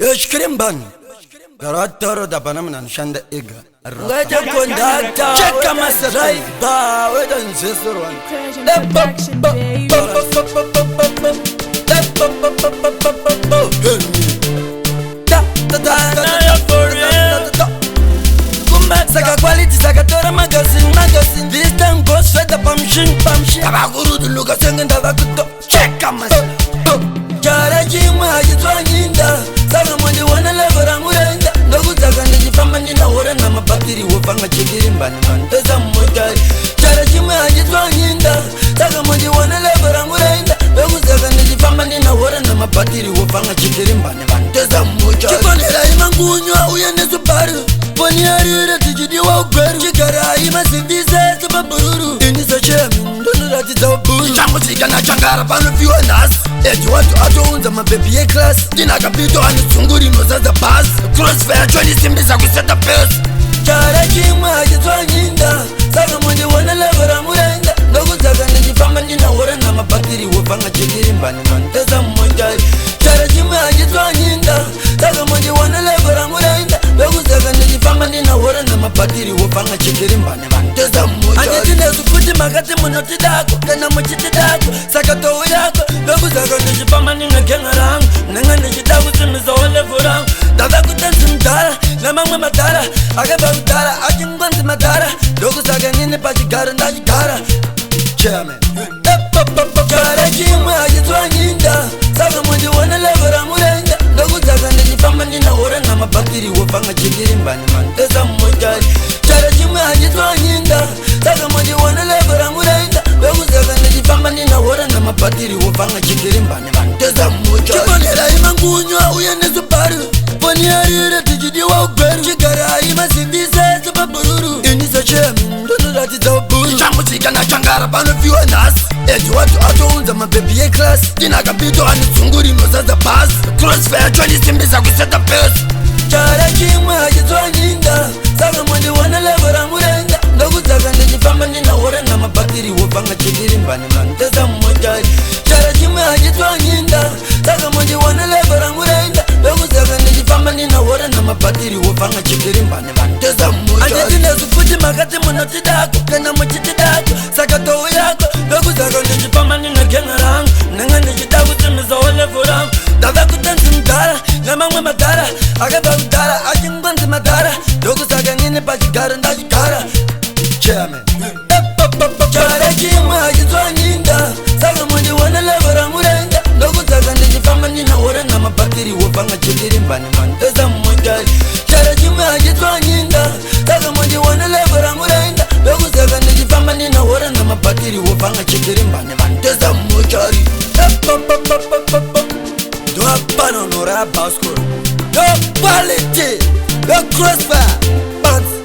يشكرين بان قرأت ترد بنامنا نشان دقيقة غاية كونداكتا شكا مسراي با ودن سيسرون Saka quality, saka tora magazine This time goes fed up, pamshin Tabaguru duluga sengen tabakuto Cheka mas Jara jima hajitwa nyinda Saka mwandi wana levera murenda Ndogu zaka nijifamba nina hora na mapatiri Wofanga chikiri mbani manteza mwajari Jara jima hajitwa nyinda Saka mwandi wana levera murenda Ndogu zaka nijifamba nina hora na mapatiri Wofanga chikiri mbani manteza mwajari Chikonela imangunywa uyene subaru Poni arira tijidi wa ugweru Chikara ima sindise suba bururu Indisa chemi ndono rati za waburu Changu chika na changara pano viwa nasi Eti watu ato unza mabebi ye class Dina kapito anisunguri nozaza pass Crossfire chwani simbisa kuseta pesa Chara chima hajitwa nyinda Saka mwende wana levera murenda Ndogu zaka nijifamba nina hora na mapatiri Wofanga chikiri mbani manteza mwajari Chara chima hajitwa nyinda Saka mwende wana levera murenda Ndogu zaka nijifamba nina hora na mapatiri Wofanga chikiri mbani manteza mwajari Anjitine sufuti makati munoti dako Kena mchiti dako Saka tohu yako Ndogu zaka nijifamba nina genga rangu Nenga nijitaku simiza wale furangu Dada kutenzi mdara Nemangwe madara Agaba udara Ajingwanzi madara Ndogu zaka nini pachigara ndajigara Chairman Chara chima hajitwa nyinda Saka mwindi wana levera murenda Ndogu zaka nijifamba nina hora na mapatiri Wofanga chikiri mbani manteza mwajari Chara chima hajitwa nyinda Saka mwindi wana levera murenda Ndogu zaka nijifamba nina hora na mapatiri Wofanga chikiri mbani manteza mwajari Chikonela imangunywa uyene subaru Poni arira tijidi wa ugweru Chikara ima sindise suba bururu Indisa chemi ndono rati za waburu Changu chika na changara pano viwa nasi Eti watu ato unza mabebi ye class Dina kapito anisunguri nozaza pass Crossfire chwani simbisa kuseta pesa Chara chima hajitwa nyinda Saka mwende wana levera murenda Ndogu zaka nijifamba nina hora na mapatiri Wofanga chikiri mbani manteza mwajari Chara chima hajitwa nyinda Saka mwende wana levera murenda Ndogu zaka nijifamba nina hora na mapatiri Wofanga chikiri mbani manteza mwajari Anjitine sufuti makati munoti dako Kena mchiti dako Saka tohu yako Ndogu zaka nijifamba nina genga rangu Nenga nijitaku simiza wale furangu Dada kutenzi mdara Nemangwe madara Agaba udara Ajingwanzi madara Ndogu zaka nini pachigara ndajigara Chairman Chara chima hajitwa nyinda Saka mwindi wana levera murenda Ndogu zaka nijifamba nina hora na mapatiri Wofanga chikiri mbani manteza mwajari Chara chima hajitwa nyinda Saka mwindi wana levera murenda Ndogu zaka nijifamba nina hora na mapatiri Wofanga chikiri mbani manteza mwajari Do a ban on or a basket No quality No crossfire Balance